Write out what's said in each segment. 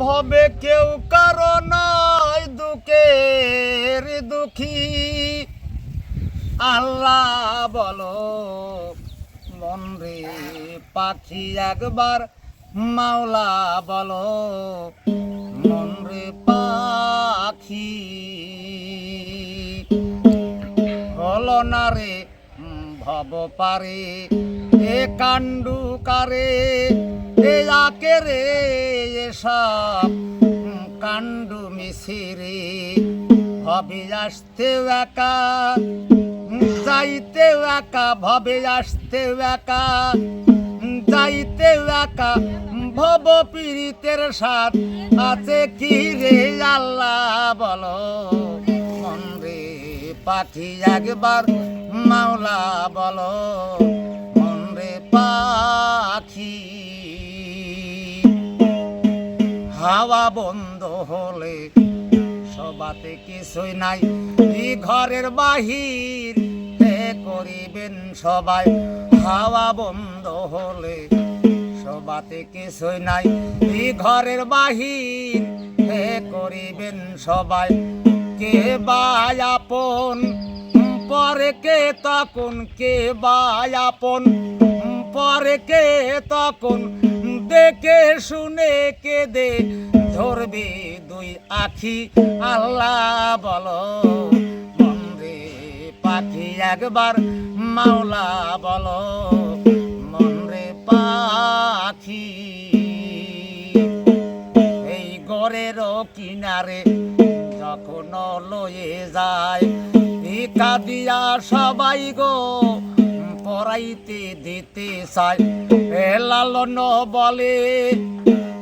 ভবে কেউ কারো নয় দুঃখের দুঃখী। আল্লাহ বলো মন রে পাখি একবার, মাওলা বলো মন রে পাখি। হলো না রে ভব পারে এ কাণ্ডু কারে, এ আকে রে এসব কাণ্ডু মিছিরে। ভবে আসতে একা যাইতে একা, ভবে আসতে একা যাইতে একা। ভব পীড়িতের সাথ আছে কি রে আল্লাহ বলো মন রে পাখি একবার, মাওলা বলো মন রে পাখি। হাওয়া বন্ধ হলে সবাতে কিছুই নাই, এই ঘরের বাহির হে করিবেন সবাই। হাওয়া বন্ধ হলে সবাতে কিছুই নাই, এই ঘরের বাহির হে করিবেন সবাই। কে বা আপন পরে কে তখন, কে বা আপন পরে কে তখন। দেখে শুনে কেঁদে ধরবে দুই আখি। আল্লাহ বলো মন রে পাখি একবার, মাওলা বলো মন রে পাখি। এই গড়েরও কিনারে যখন লয়ে যায়, ভিক্ষা দিয়া সবাই গো পরাইতে দিতে চায়। এ লালন বলে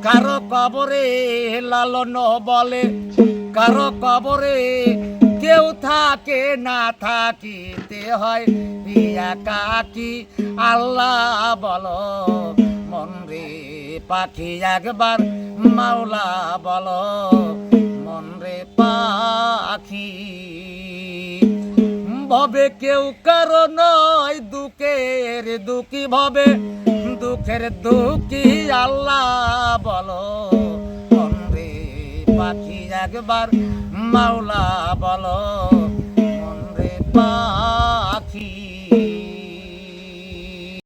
কারো কবরে, লালন বলে কারো কবরে। কেউ থাকে না থাকিতে হয় একাকী। আল্লাহ বলো মন রে পাখি একবার, মাওলা বলো মন রে পাখি। ভবে কেউ কারো নয় দুঃখের দুঃখী, ভবে দুঃখের দুঃখী। আল্লাহ বলো মন রে পাখি একবার, মাওলা বলো মন রে পাখি।